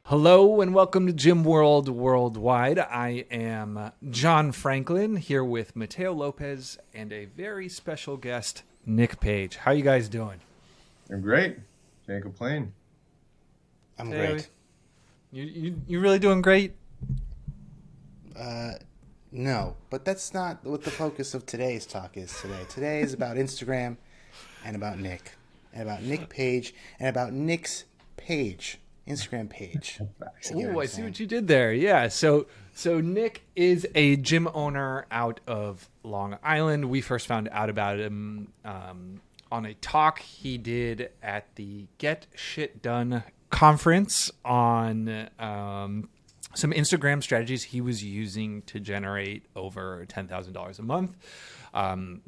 Hello and welcome to Gym World Worldwide. I am John Franklin here with Mateo Lopez and a very special guest, Nick Page. How you guys doing? I'm great. Can't complain. I'm Mateo, great. you really doing great? No, but that's not what the focus of today's talk is today. Today is about Instagram and about Nick. And about Nick Page and about Nick's page. Instagram page. Oh, I see what you did there. Yeah. So Nick is a gym owner out of Long Island. We first found out about him on a talk he did at the Get Shit Done conference on some Instagram strategies he was using to generate over $10,000 a month.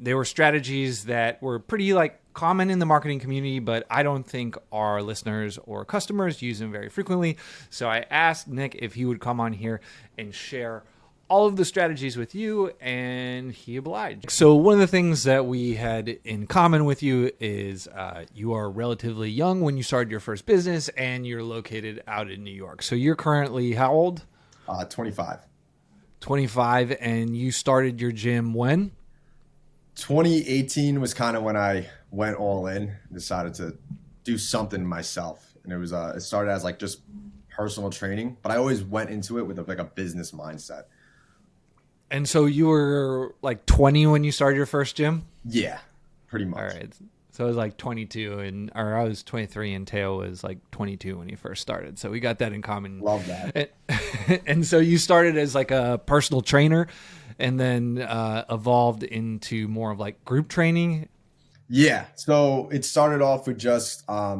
They were strategies that were pretty common in the marketing community, but I don't think our listeners or customers use them very frequently. So I asked Nick if he would come on here and share all of the strategies with you, and he obliged. So one of the things that we had in common with you is you are relatively young when you started your first business, and you're located out in New York. So you're currently how old? 25. 25, and you started your gym when? 2018 was kind of when I went all in, decided to do something myself. And it started as just personal training, but I always went into it with a business mindset. And so you were 20 when you started your first gym? Yeah, pretty much. All right. So I was 22 or I was 23 and Teo was 22 when he first started. So we got that in common. Love that. And so you started as a personal trainer and then evolved into more of group training. Yeah. So it started off with just, I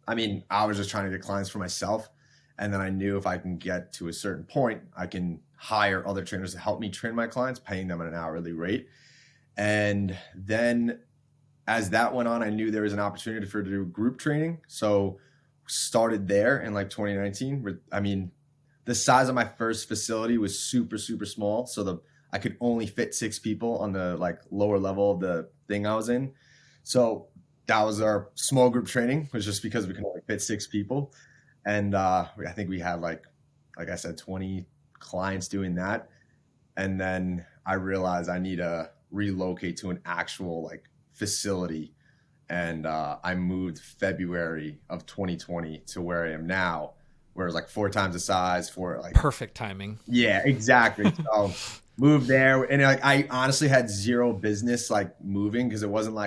was just trying to get clients for myself. And then I knew if I can get to a certain point, I can hire other trainers to help me train my clients, paying them at an hourly rate. And then as that went on, I knew there was an opportunity to do group training. So started there in 2019. The size of my first facility was super, super small. So I could only fit 6 people on the lower level of the thing I was in. So that was our small group training, was just because we could only fit 6 people. And I think we had like I said, 20 clients doing that. And then I realized I need to relocate to an actual facility. And I moved February of 2020 to where I am now, where it's 4 times the size for perfect timing. Yeah, exactly. So moved there. And I honestly had zero business moving, because it wasn't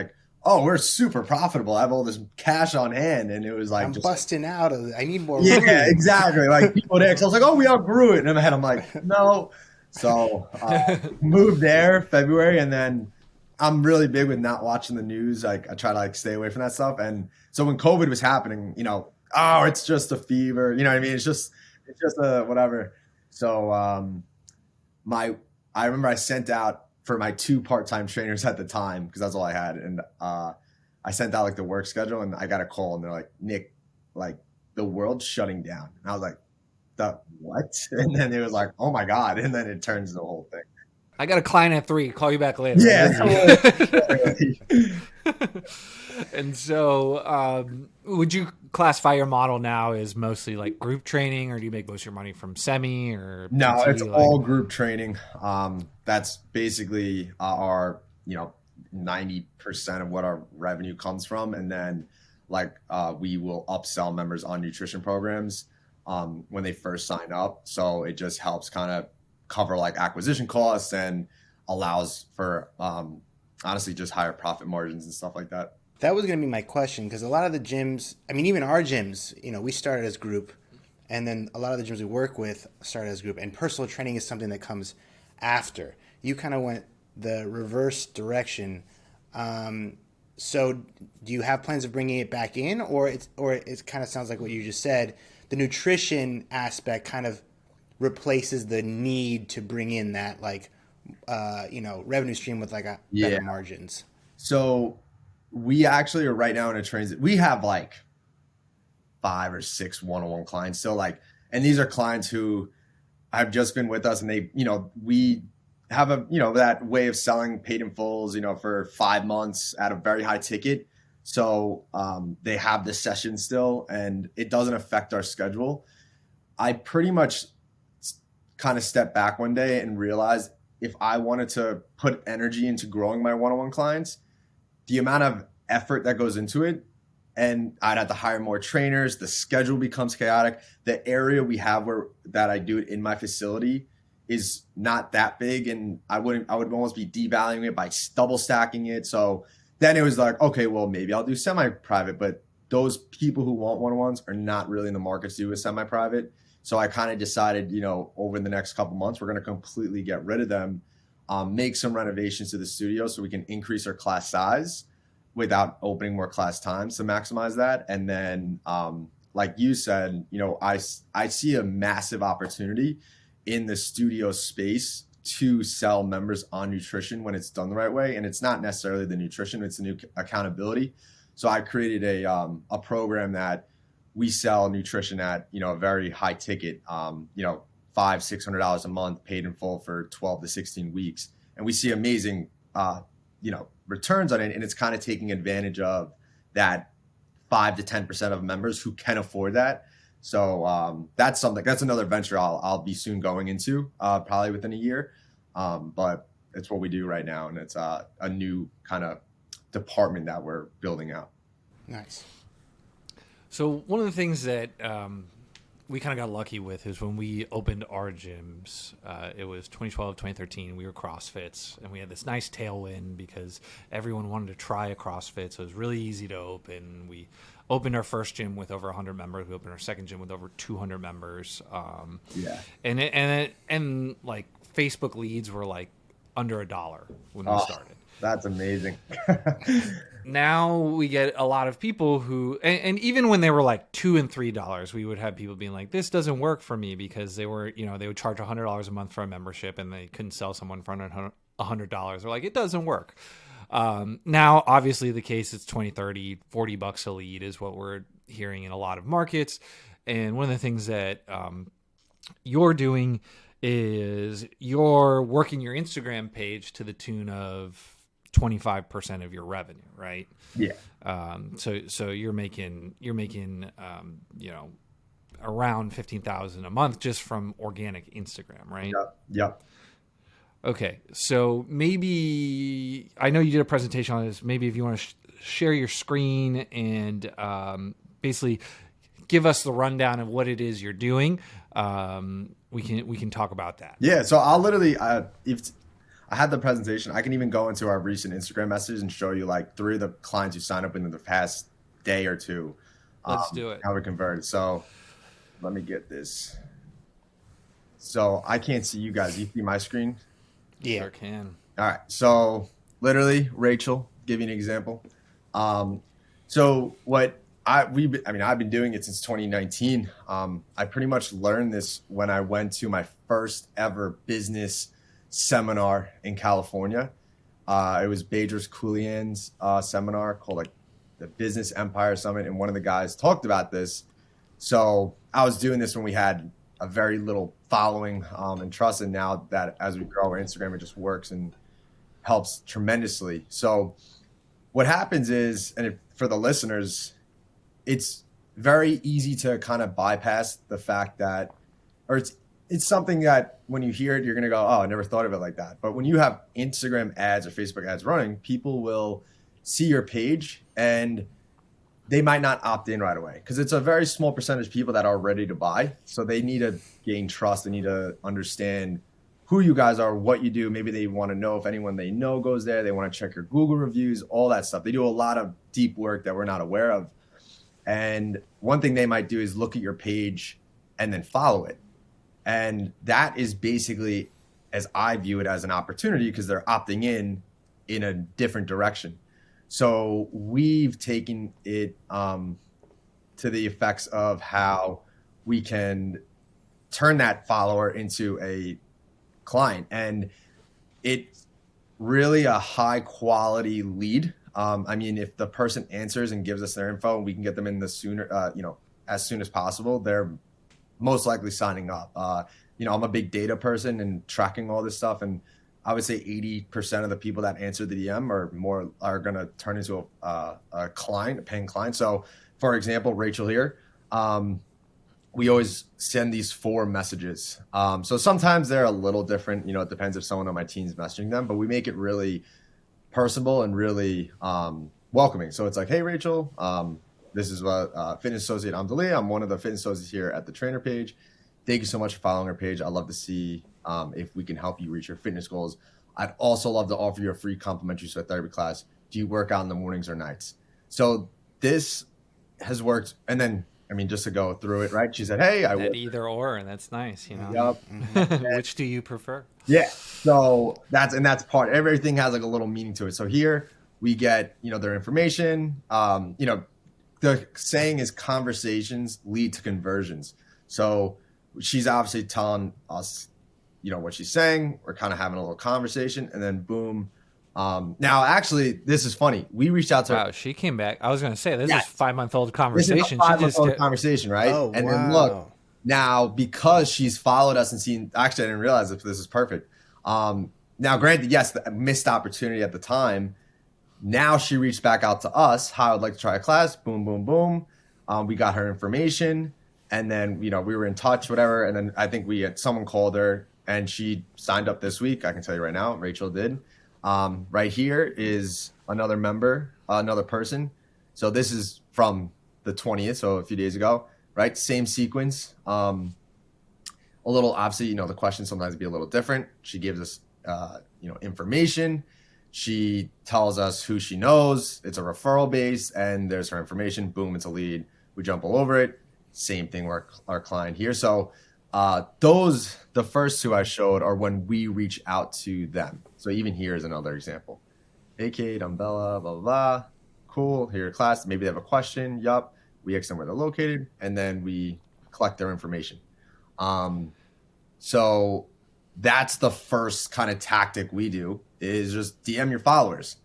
oh, we're super profitable, I have all this cash on hand. And it was I'm just busting out of it. I need more yeah, room. exactly. People there. So I was oh, we outgrew it. And in my head, I'm no. So moved there February. And then I'm really big with not watching the news. I try to stay away from that stuff. And so when COVID was happening, oh, it's just a fever. You know what I mean? It's just a whatever. So I remember I sent out for my 2 part-time trainers at the time, because that's all I had. And I sent out the work schedule, and I got a call, and they're like, Nick, the world's shutting down. And I was like, the what? And then it was oh my God. And then it turns the whole thing. I got a client at 3. Call you back later. Yeah. And so would you classify your model now as mostly group training, or do you make most of your money from semi or No, PT? it's all group training. That's basically our 90% of what our revenue comes from. And then we will upsell members on nutrition programs when they first sign up. So it just helps kind of cover acquisition costs and allows for honestly just higher profit margins and stuff like that. That was going to be my question, because a lot of the gyms, even our gyms, we started as group, and then a lot of the gyms we work with started as group, and personal training is something that comes after. You kind of went the reverse direction. So do you have plans of bringing it back in, or it kind of sounds like what you just said, the nutrition aspect kind of replaces the need to bring in that revenue stream with better margins? So we actually are right now in a transit. We have 5 or 6 one-on-one clients. So and these are clients who have just been with us, and they, we have that way of selling paid in fulls, for 5 months at a very high ticket. So they have the session still, and it doesn't affect our schedule. I pretty much kind of stepped back one day and realized if I wanted to put energy into growing my one-on-one clients, the amount of effort that goes into it, and I'd have to hire more trainers. The schedule becomes chaotic. The area we have where that I do it in my facility is not that big, and I would almost be devaluing it by double stacking it. So then it was like, okay, well, maybe I'll do semi-private, but those people who want one-on-ones are not really in the market to do a semi-private. So I kind of decided, over the next couple months, we're going to completely get rid of them, make some renovations to the studio so we can increase our class size without opening more class times to maximize that. And then, like you said, I see a massive opportunity in the studio space to sell members on nutrition when it's done the right way. And it's not necessarily the nutrition, it's the new accountability. So I created a program that we sell nutrition at, a very high ticket, $500-600 a month paid in full for 12 to 16 weeks. And we see amazing, returns on it. And it's kind of taking advantage of that 5 to 10% of members who can afford that. So that's another venture I'll be soon going into, probably within a year. But it's what we do right now. And it's a new kind of department that we're building out. Nice. So one of the things that we kind of got lucky with is when we opened our gyms, it was 2012, 2013, we were CrossFits, and we had this nice tailwind because everyone wanted to try a CrossFit, so it was really easy to open. We opened our first gym with over 100 members. We opened our second gym with over 200 members. And like Facebook leads were like under $1 when we started. That's amazing. Now we get a lot of people who, and even when they were like $2 and $3, we would have people being like, this doesn't work for me, because they were, they would charge $100 a month for a membership and they couldn't sell someone for $100. They're like, it doesn't work. Now, obviously the case is 20, 30, $40 a lead is what we're hearing in a lot of markets. And one of the things that you're doing is you're working your Instagram page to the tune of 25% of your revenue, right? Yeah. So you're making around 15,000 a month just from organic Instagram, right? Yep. Okay. So maybe, I know you did a presentation on this. Maybe if you want to share your screen and basically give us the rundown of what it is you're doing, we can talk about that. Yeah. So I'll literally, if I had the presentation, I can even go into our recent Instagram messages and show you like 3 of the clients who signed up in the past day or two. Let's do it. How we converted. So let me get this. So I can't see you guys. You see my screen? Yeah. Sure can. All right. So literally, Rachel, give you an example. So what I've been doing it since 2019. I pretty much learned this when I went to my first ever business seminar in California. It was Bedros Keuilian's seminar called like the Business Empire Summit, and one of the guys talked about this. So I was doing this when we had a very little following and trust, and now that as we grow our Instagram, it just works and helps tremendously. So what happens is, and for the listeners, it's very easy to kind of bypass the fact that, or it's something that when you hear it, you're going to go, oh, I never thought of it like that. But when you have Instagram ads or Facebook ads running, people will see your page and they might not opt in right away because it's a very small percentage of people that are ready to buy. So they need to gain trust. They need to understand who you guys are, what you do. Maybe they want to know if anyone they know goes there. They want to check your Google reviews, all that stuff. They do a lot of deep work that we're not aware of. And one thing they might do is look at your page and then follow it. And that is basically, as I view it, as an opportunity because they're opting in a different direction. So we've taken it to the effects of how we can turn that follower into a client. And it's really a high quality lead. If the person answers and gives us their info and we can get them in the sooner, as soon as possible, they're most likely signing up. I'm a big data person and tracking all this stuff. And I would say 80% of the people that answer the DM are going to turn into a client, a paying client. So for example, Rachel here, we always send these 4 messages. So sometimes they're a little different. It depends if someone on my team's messaging them, but we make it really personable and really welcoming. So it's like, hey, Rachel, this is Fitness Associate Amdalia. I'm one of the fitness associates here at the trainer page. Thank you so much for following our page. I'd love to see if we can help you reach your fitness goals. I'd also love to offer you a free complimentary sweat therapy class. Do you work out in the mornings or nights? So this has worked. And then, just to go through it, right? She said, hey, I work. Either or, and that's nice, Yep. Which do you prefer? Yeah. So that's part. Everything has like a little meaning to it. So here we get, their information. The saying is conversations lead to conversions. So she's obviously telling us, what she's saying. We're kind of having a little conversation, and then boom. Now, actually, this is funny. We reached out to her. Wow, she came back. I was going to say, this is a 5-month-old This conversation. is a 5-month-old conversation, right? Oh, and wow. then look, now because she's followed us and seen, actually, I didn't realize if this is perfect. Now, granted, yes, the missed opportunity at the time. Now she reached back out to us. Hi, I'd like to try a class. Boom, boom, boom. We got her information, and then we were in touch, whatever. And then I think someone called her, and she signed up this week. I can tell you right now, Rachel did. Right here is another member, another person. So this is from the 20th, so a few days ago, right? Same sequence. A little, obviously, the questions sometimes be a little different. She gives us, information. She tells us who she knows. It's a referral base, and there's her information. Boom, it's a lead. We jump all over it. Same thing with our client here. So the first 2 I showed are when we reach out to them. So even here is another example. Hey, Kate, I'm Bella, blah, blah, blah. Cool, here your class. Maybe they have a question. Yup. We ask them where they're located, and then we collect their information. So that's the first kind of tactic we do, is just DM your followers.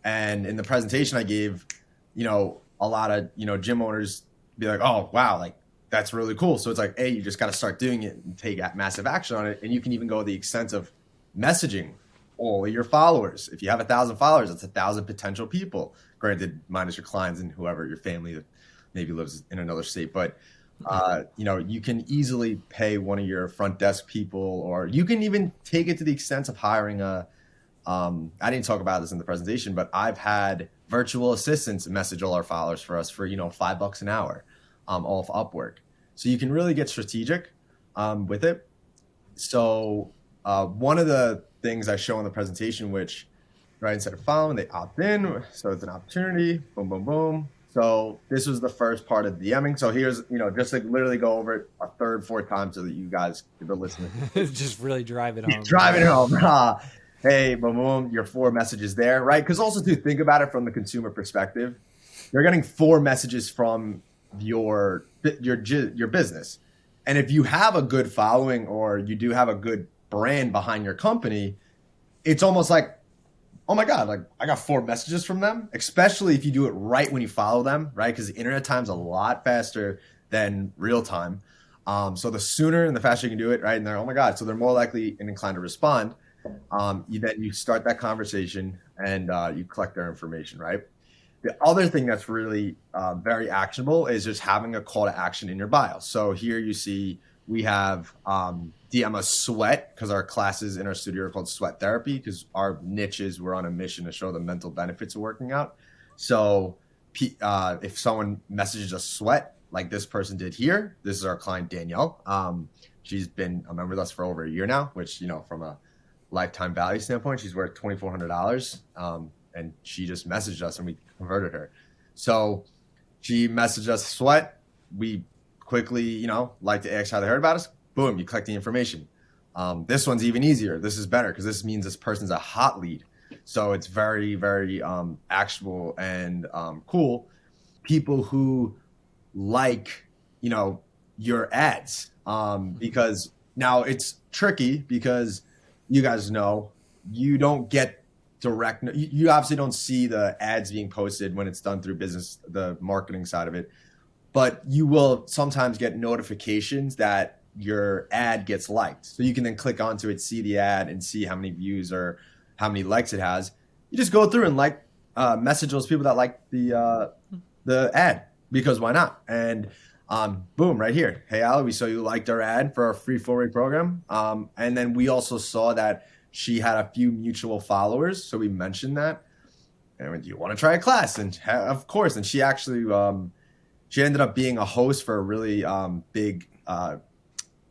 And in the presentation I gave, a lot of, gym owners be like, oh, wow, like, that's really cool. So it's like, hey, you just got to start doing it and take massive action on it. And you can even go the extent of messaging all of your followers. If you have 1,000 followers, that's 1,000 potential people. Granted, minus your clients and whoever, your family that maybe lives in another state. But, you can easily pay one of your front desk people, or you can even take it to the extent of hiring I didn't talk about this in the presentation, but I've had virtual assistants message all our followers for us for, $5 an hour. Off Upwork. So you can really get strategic with it. So one of the things I show in the presentation, which instead of following, they opt in. So it's an opportunity. Boom, boom, boom. So this was the first part of DMing. So here's, just like literally go over it a 3rd, 4th time so that you guys are listening. Just really drive it home. Driving it home. Hey, boom, boom, your 4 messages there, right? Because also to think about it from the consumer perspective, you're getting 4 messages from your business. And if you have a good following, or you do have a good brand behind your company, it's almost like, oh my God, like I got 4 messages from them, especially if you do it right when you follow them, right? Because the internet time's a lot faster than real time. So the sooner and the faster you can do it, right? And they're, oh my God, so they're more likely and inclined to respond. Then you start that conversation, and you collect their information, right? The other thing that's really very actionable is just having a call to action in your bio. So here you see we have DM us sweat, because our classes in our studio are called sweat therapy, because our niche is we're on a mission to show the mental benefits of working out. So if someone messages us sweat, like this person did here, this is our client Danielle. She's been a member with us for over a year now, which, from a lifetime value standpoint, she's worth $2,400. And she just messaged us, and we converted her. So she messaged us sweat. We quickly, like to ask how they heard about us. Boom, you collect the information. This one's even easier. This is better because this means this person's a hot lead. So it's very, very actionable and cool. People who like, your ads, because now it's tricky because you guys know you don't get direct. You obviously don't see the ads being posted when it's done through business, the marketing side of it, but you will sometimes get notifications that your ad gets liked. So you can then click onto it, see the ad, and see how many views or how many likes it has. You just go through and message those people that like the ad, because why not? And Boom, right here. Hey, Ali, we saw you liked our ad for our free 4-week program. And then we also saw that she had a few mutual followers. So we mentioned that. And we went, do you want to try a class? And of course. And she actually, she ended up being a host for a really big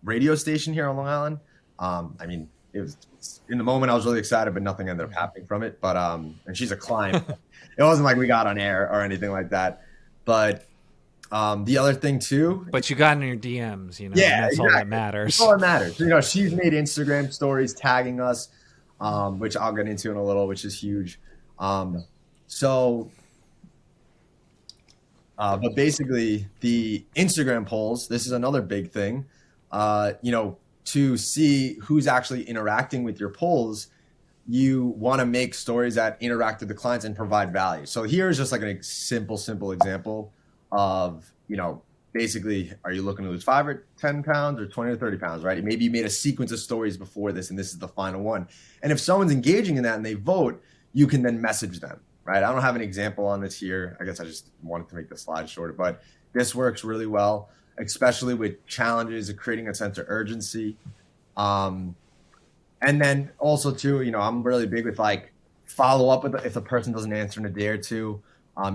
radio station here on Long Island. I mean, it was in the moment I was really excited, but nothing ended up happening from it. But and she's a client. It wasn't like we got on air or anything like that. But the other thing too, But you got in your DMs, you know, yeah, and that's all exactly. that matters. That's all that matters. You know, she's made Instagram stories tagging us, which I'll get into in a little, which is huge. But basically, the Instagram polls. This is another big thing. You know, to see who's actually interacting with your polls, you want to make stories that interact with the clients and provide value. So here's just like a simple example of, you know, basically, are you looking to lose 5 or 10 pounds or 20 or 30 pounds, right? Maybe you made a sequence of stories before this and this is the final one. And if someone's engaging in that and they vote, you can then message them, right? I don't have an example on this here. I guess I just wanted to make the slide shorter, but this works really well, especially with challenges of creating a sense of urgency. And then also too, you know, I'm really big with like follow up with if the person doesn't answer in a day or two.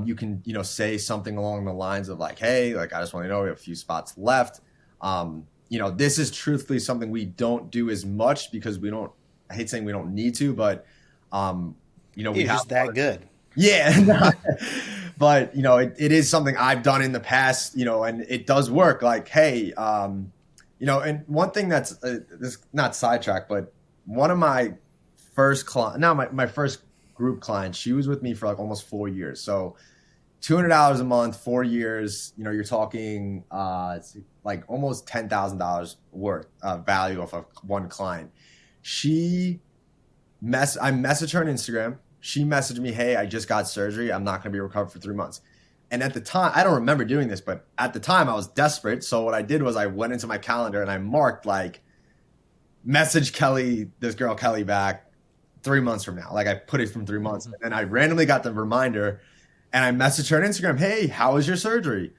You can, you know, say something along the lines of like, hey, like, I just want to know we have a few spots left. You know, this is truthfully something we don't do as much because we don't, I hate saying we don't need to, but, you know, we You're have just that good. Yeah. But, you know, it is something I've done in the past, you know, and it does work like, hey, you know, and one thing that's this not sidetrack, but one of my first my first group client, she was with me for like almost 4 years. So $200 a month, 4 years, you know, you're talking like almost $10,000 worth of value of one client. I messaged her on Instagram. She messaged me, hey, I just got surgery. I'm not going to be recovered for 3 months. And at the time, I don't remember doing this, but at the time I was desperate. So what I did was I went into my calendar and I marked like, message Kelly, this girl Kelly back 3 months from now. Like I put it from 3 months. And then I randomly got the reminder and I messaged her on Instagram, hey, how was your surgery?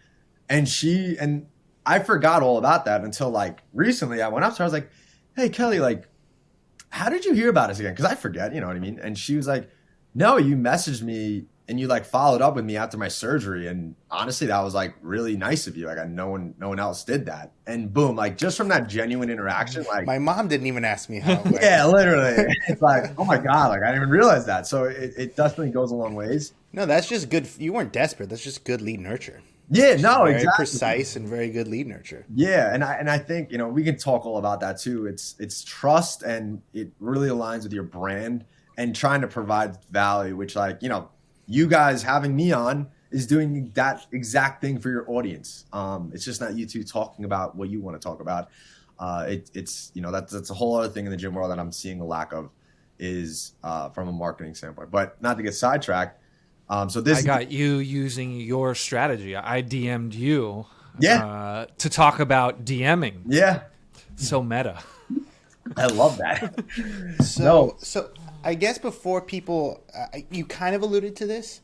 And I forgot all about that until like recently I went up to her. I was like, hey, Kelly, like, how did you hear about us again? Because I forget, you know what I mean? And she was like, no, you messaged me and you like followed up with me after my surgery. And honestly, that was like really nice of you. Like no one else did that. And boom, like just from that genuine interaction, like My mom didn't even ask me how it went. yeah, literally. It's like, oh my God, like I didn't even realize that. So it definitely goes a long ways. No, that's just good. You weren't desperate. That's just good lead nurture. Yeah, no, Very exactly. precise and very good lead nurture. Yeah, and I think, you know, we can talk all about that too. It's trust and it really aligns with your brand and trying to provide value, which like, you know, you guys having me on is doing that exact thing for your audience. It's just not you two talking about what you want to talk about. It's you know, that's a whole other thing in the gym world that I'm seeing a lack of is from a marketing standpoint. But not to get sidetracked. So this I got you using your strategy. I DM'd you Yeah. to talk about DMing. Yeah, So meta. I love that. So I guess before people, you kind of alluded to this,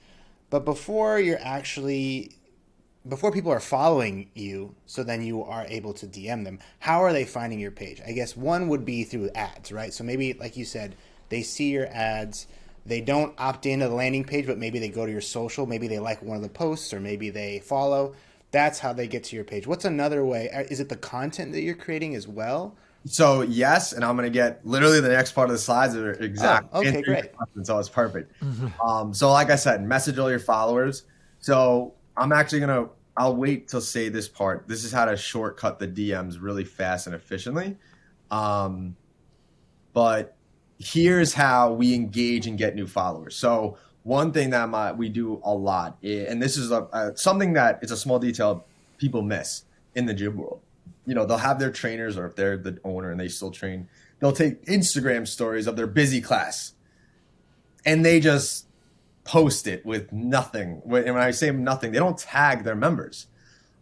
but before people are following you, so then you are able to DM them, how are they finding your page? I guess one would be through ads, right? So maybe, like you said, they see your ads, they don't opt into the landing page, but maybe they go to your social, maybe they like one of the posts, or maybe they follow. That's how they get to your page. What's another way? Is it the content that you're creating as well? So yes, and I'm gonna get literally the next part of the slides are exact. Oh, okay, answering your great. question, so it's perfect. So like I said, message all your followers. So I'm actually I'll wait till say this part. This is how to shortcut the DMs really fast and efficiently. But here's how we engage and get new followers. So one thing that we do a lot, and this is something that it's a small detail people miss in the gym world. You know, they'll have their trainers, or if they're the owner and they still train, they'll take Instagram stories of their busy class and they just post it with nothing. And when I say nothing, they don't tag their members.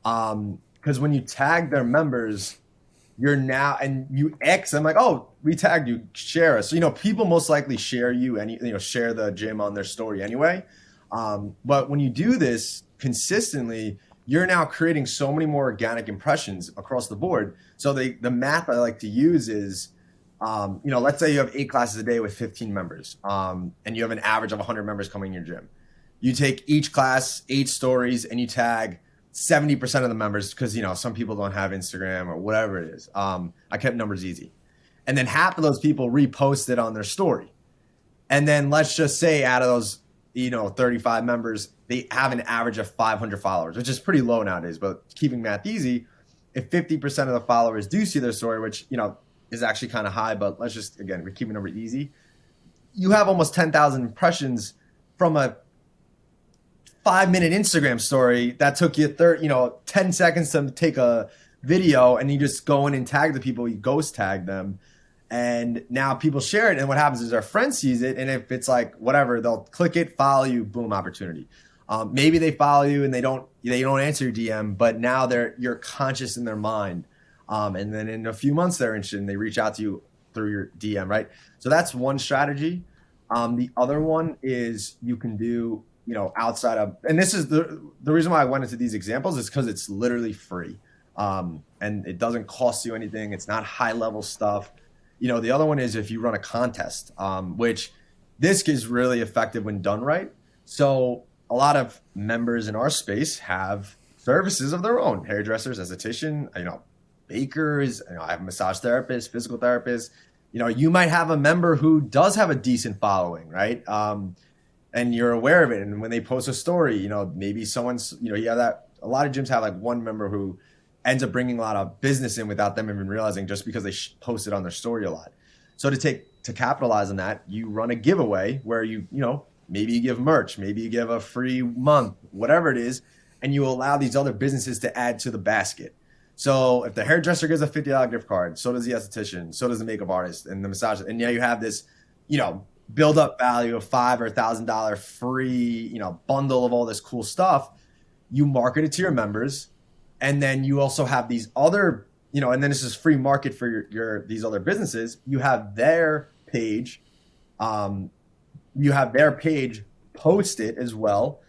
Because when you tag their members, you're now, and you X, I'm like, oh, we tagged you, share us. So, you know, people most likely share share the gym on their story anyway. But when you do this consistently, you're now creating so many more organic impressions across the board. So the math I like to use is, let's say you have 8 classes a day with 15 members, and you have an average of 100 members coming in your gym. You take each class, 8 stories, and you tag 70% of the members because, some people don't have Instagram or whatever it is. I kept numbers easy. And then half of those people repost it on their story. And then let's just say out of those, 35 members, they have an average of 500 followers, which is pretty low nowadays. But keeping math easy, if 50% of the followers do see their story, which, is actually kind of high, but let's just, again, we're keeping number easy. You have almost 10,000 impressions from a 5-minute Instagram story that took you 10 seconds to take a video, and you just go in and tag the people, you ghost tag them. And now people share it, and what happens is our friend sees it, and if it's like whatever, they'll click it, follow you, boom, opportunity. Maybe they follow you and they don't answer your DM, but now you're conscious in their mind. And then in a few months they're interested and they reach out to you through your DM, right? So that's one strategy. The other one is you can do, outside of, and this is the reason why I went into these examples is because it's literally free. And it doesn't cost you anything. It's not high level stuff. The other one is if you run a contest, which this is really effective when done right. So a lot of members in our space have services of their own, hairdressers, esthetician, bakers, I have a massage therapist, physical therapist. You might have a member who does have a decent following, right? And you're aware of it. And when they post a story, maybe someone's, you have that, a lot of gyms have like one member who ends up bringing a lot of business in without them even realizing, just because they posted on their story a lot. So to capitalize on that, you run a giveaway where maybe you give merch, maybe you give a free month, whatever it is, and you allow these other businesses to add to the basket. So if the hairdresser gives a $50 gift card, so does the esthetician, so does the makeup artist and the massage. And now you have this, build up value of $500 or $1,000 free, bundle of all this cool stuff. You market it to your members. And then you also have these other, and then this is free market for your these other businesses. You have their page, post it as well.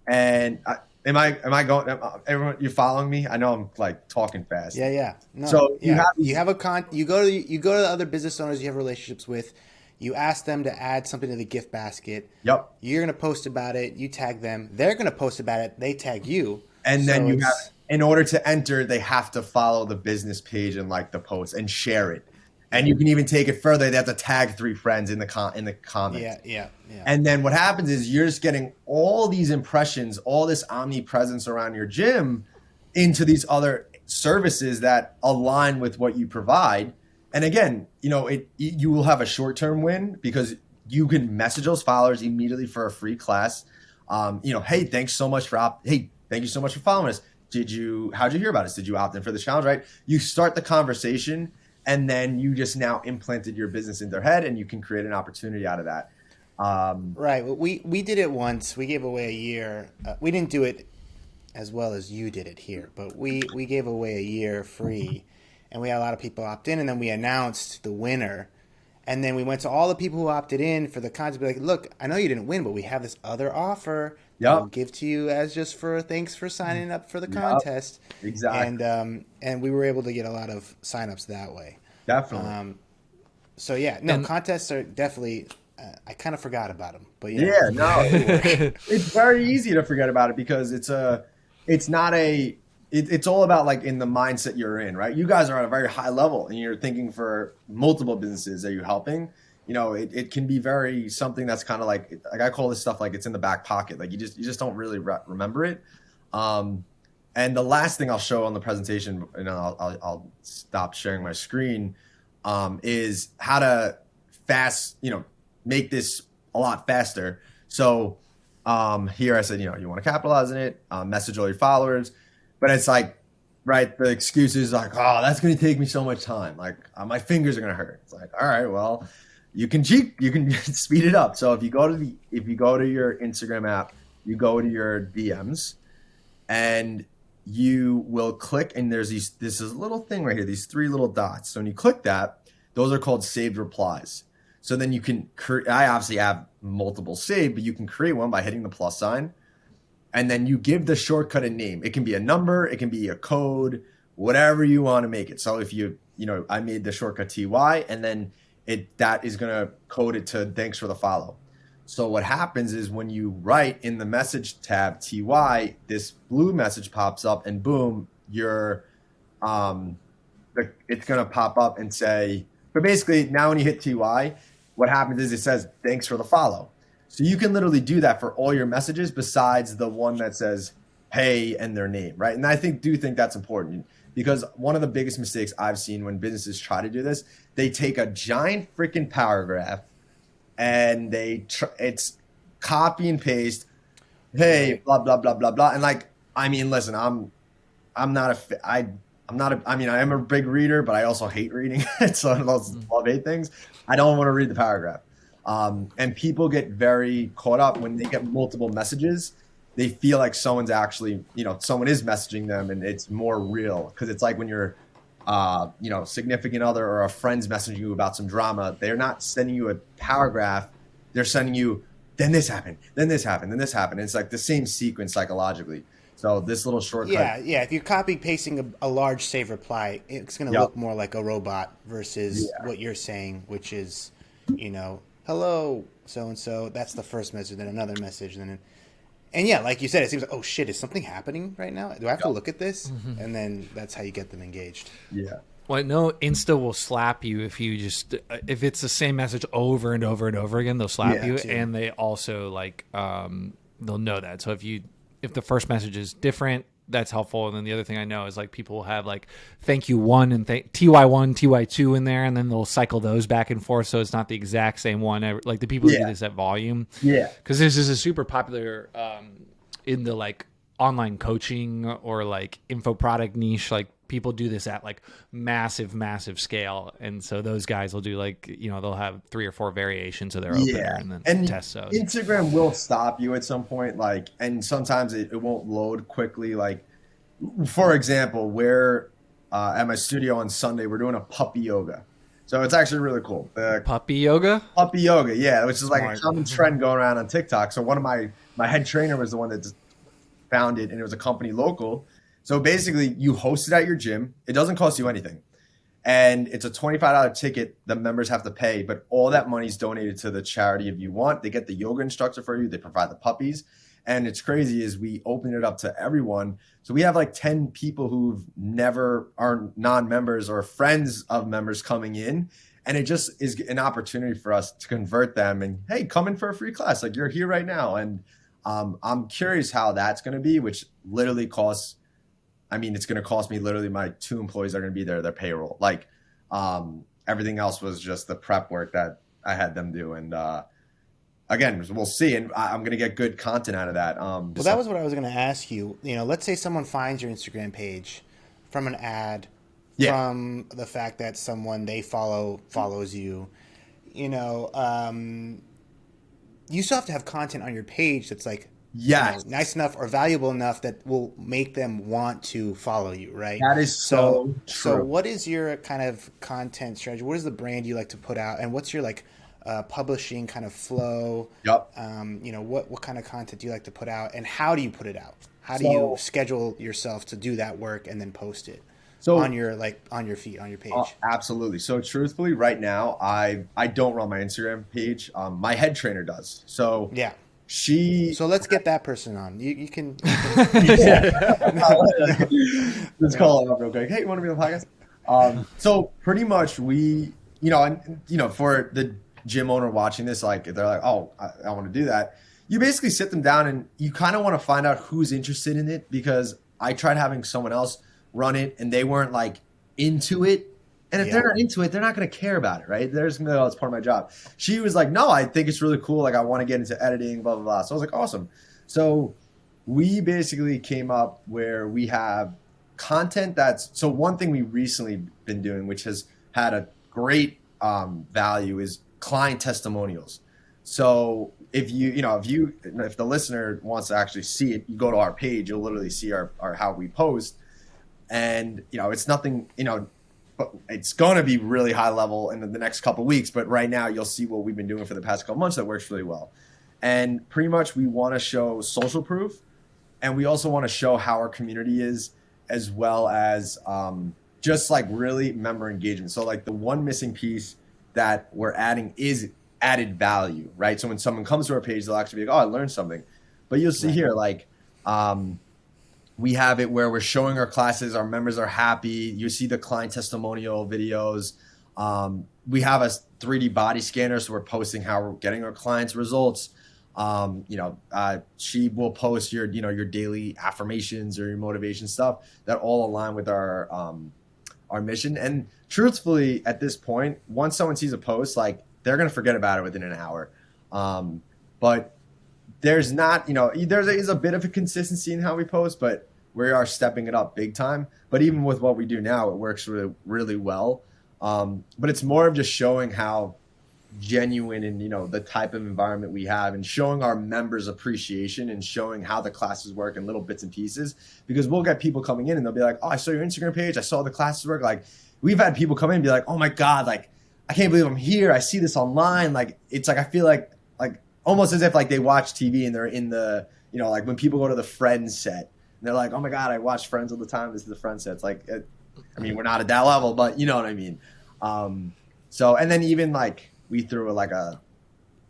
And am I going? Everyone, you following me? I know I'm like talking fast. Yeah. No, so you go to the other business owners you have relationships with. You ask them to add something to the gift basket. Yep. You're going to post about it. You tag them. They're going to post about it. They tag you. And then you have, in order to enter, they have to follow the business page and like the post and share it. And you can even take it further. They have to tag 3 friends in the comments. Yeah. And then what happens is you're just getting all these impressions, all this omnipresence around your gym into these other services that align with what you provide. And again, you will have a short-term win because you can message those followers immediately for a free class. Hey, thanks so much thank you so much for following us. How'd you hear about us? Did you opt in for the challenge, right? You start the conversation and then you just now implanted your business in their head and you can create an opportunity out of that. Right. Well, we did it once. We gave away a year. We didn't do it as well as you did it here, but we gave away a year free and we had a lot of people opt in and then we announced the winner. And then we went to all the people who opted in for the contest, be like, look, I know you didn't win, but we have this other offer that we'll give to you as just for thanks for signing up for the contest. Exactly. And we were able to get a lot of signups that way. Definitely. Contests are definitely, I kind of forgot about them, but it's very easy to forget about it because it's all about like in the mindset you're in, right? You guys are at a very high level and you're thinking for multiple businesses that you're helping. It can be very something that's kind of like I call this stuff like it's in the back pocket. Like you just don't really remember it. And the last thing I'll show on the presentation, and I'll stop sharing my screen, is how to make this a lot faster. So here I said, you want to capitalize on it, message all your followers. But it's like, right, the excuse is like, oh, that's going to take me so much time. Like, my fingers are going to hurt. It's like, all right, well, you can speed it up. So if you go to your Instagram app, you go to your DMs, and you will click, and this is a little thing right here, these 3 little dots. So when you click that, those are called saved replies. So then you can I obviously have multiple saved, but you can create one by hitting the plus sign. and then you give the shortcut a name. It can be a number, it can be a code, whatever you want to make it. So if I made the shortcut TY, and then that is going to code it to thanks for the follow. So what happens is when you write in the message tab TY, this blue message pops up, and boom, it's going to pop up and say, but basically now when you hit TY, what happens is it says thanks for the follow. So you can literally do that for all your messages besides the one that says hey and their name, right? And I do think that's important, because one of the biggest mistakes I've seen when businesses try to do this, they take a giant freaking paragraph and it's copy and paste, hey, blah, blah, blah, blah, blah. And listen, I am a big reader, but I also hate reading. It's one of those love-hate things. I don't want to read the paragraph. And people get very caught up when they get multiple messages. They feel like someone's actually, someone is messaging them, and it's more real, because it's like when your, significant other or a friend's messaging you about some drama, they're not sending you a paragraph. They're sending you, then this happened, then this happened, then this happened. It's like the same sequence psychologically. So this little shortcut. Yeah. If you're copy pasting a large save reply, it's going to look more like a robot versus what you're saying, which is, hello, so and so. That's the first message, then another message, and like you said, it seems like, oh shit, is something happening right now? Do I have to look at this? And then that's how you get them engaged. Yeah. Well, no, Insta will slap you if if it's the same message over and over and over again. They'll slap you, too. and they also they'll know that. So if the first message is different, that's helpful. And then the other thing I know is people will have thank you one and TY1, TY2 in there, and then they'll cycle those back and forth, so it's not the exact same one. The people who do this at volume, because this is a super popular in the online coaching or info product niche. People do this at massive scale, and so those guys will do they'll have 3 or 4 variations of their opener and then test those. Instagram will stop you at some point, and sometimes it won't load quickly. For example, we're at my studio on Sunday, we're doing a puppy yoga, so it's actually really cool. Puppy yoga, yeah, which is a common trend going around on TikTok. So one of my head trainer was the one that just found it, and it was a company local. So basically, you host it at your gym. It doesn't cost you anything. And it's a $25 ticket the members have to pay, but all that money is donated to the charity if you want. They get the yoga instructor for you. They provide the puppies. And it's crazy is we open it up to everyone. So we have 10 people who are non-members or friends of members coming in. And it just is an opportunity for us to convert them and, hey, come in for a free class. You're here right now. And I'm curious how that's going to be, which literally costs, it's going to cost me literally my 2 employees are going to be there, their payroll. Everything else was just the prep work that I had them do. And again, we'll see. And I'm going to get good content out of that. Well, that was what I was going to ask you. Let's say someone finds your Instagram page from an ad, from the fact that someone they follows you. You still have to have content on your page that's nice enough or valuable enough that will make them want to follow you, right? That is so true. So what is your kind of content strategy? What is the brand you like to put out? And what's your publishing kind of flow? Yep. What kind of content do you like to put out, and how do you put it out? How do you schedule yourself to do that work and then post it on your feed, on your page? Absolutely. So truthfully, right now, I don't run my Instagram page. My head trainer does. So yeah. So let's get that person on. You can Let's call him up real quick. Hey, you want to be on the podcast? So pretty much we, for the gym owner watching this, they're oh, I want to do that. You basically sit them down and you kind of want to find out who's interested in it, because I tried having someone else run it and they weren't into it. And if they're not into it, they're not going to care about it, right? They're just going to it's part of my job. She was like, no, I think it's really cool. I want to get into editing, blah, blah, blah. So I was like, awesome. So we basically came up where we have content so one thing we recently been doing, which has had a great value, is client testimonials. So if the listener wants to actually see it, you go to our page, you'll literally see our how we post. And, it's nothing, but it's going to be really high level in the next couple of weeks. But right now you'll see what we've been doing for the past couple months that works really well. And pretty much we want to show social proof and we also want to show how our community is, as well as just like really member engagement. So like the one missing piece that we're adding is added value, right? So when someone comes to our page, they'll actually be like, oh, I learned something. But you'll see here, like we have it where we're showing our classes, our members are happy. You see the client testimonial videos. We have a 3D body scanner, so we're posting how we're getting our clients' results. She will post your daily affirmations or your motivation stuff that all align with our mission. And truthfully, at this point, once someone sees a post, like they're going to forget about it within an hour. But there's not, there is a bit of a consistency in how we post, but we are stepping it up big time. But even with what we do now, it works really, really well. But it's more of just showing how genuine and the type of environment we have, and showing our members appreciation and showing how the classes work in little bits and pieces, because we'll get people coming in and they'll be like, oh, I saw your Instagram page, I saw the classes work. Like we've had people come in and be like, oh my God, like I can't believe I'm here, I see this online. Like it's like I feel like almost as if like they watch TV and they're in the like when people go to the Friends set and they're like, oh my God, I watch Friends all the time, this is the Friends set. It's like we're not at that level, but you know what I mean. So and then even like we threw like a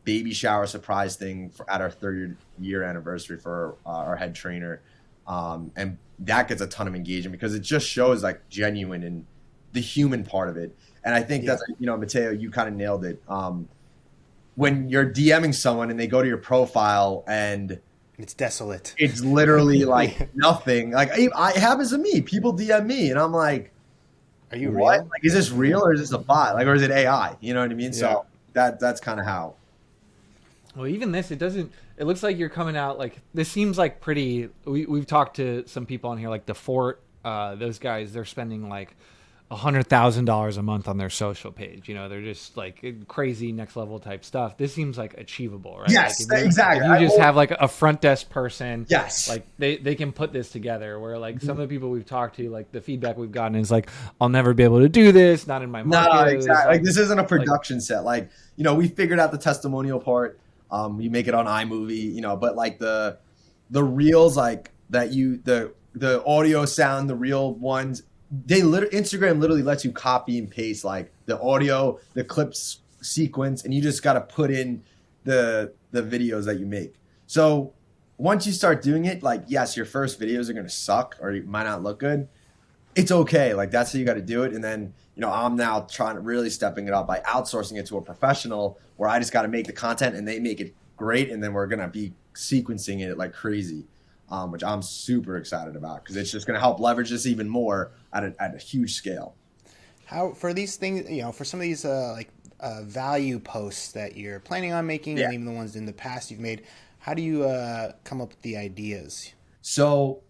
baby shower surprise thing at our 30th year anniversary for our head trainer. And that gets a ton of engagement because it just shows like genuine and the human part of it. And I think that's, Mateo, you kind of nailed it. When you're DMing someone and they go to your profile and it's desolate, it's literally like nothing. Like it happens to me. People DM me and I'm like, are you what? real? Like, is this real or is this a bot? Like, or is it AI? You know what I mean? Yeah. So that's kind of how. Well, even this, it looks like you're coming out like, this seems like pretty, we've talked to some people on here, like the Fort, those guys, they're spending like $100,000 a month on their social page. They're just like crazy next level type stuff. This seems like achievable, right? Yes, like exactly. If you just have like a front desk person, yes, like they can put this together. Where like some of the people we've talked to, like the feedback we've gotten is like, I'll never be able to do this. Not in my market. No, exactly. Like this isn't a production set. Like we figured out the testimonial part. You make it on iMovie, but like the reels, like that the audio sound, the real ones. Instagram literally lets you copy and paste like the audio, the clips sequence, and you just got to put in the videos that you make. So once you start doing it, like, yes, your first videos are going to suck or it might not look good. It's okay. Like that's how you got to do it. And then, I'm now trying to really stepping it up by outsourcing it to a professional where I just got to make the content and they make it great. And then we're going to be sequencing it like crazy. Which I'm super excited about because it's just going to help leverage this even more at a huge scale. How for these things, for some of these value posts that you're planning on making, and even the ones in the past you've made, how do you come up with the ideas? So,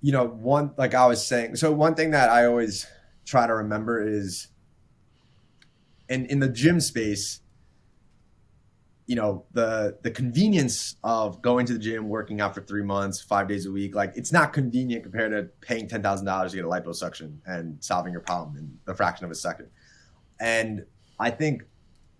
one like I was saying, one thing that I always try to remember is, in the gym space, the convenience of going to the gym, working out for 3 months, 5 days a week, like it's not convenient compared to paying $10,000 to get a liposuction and solving your problem in the fraction of a second. And I think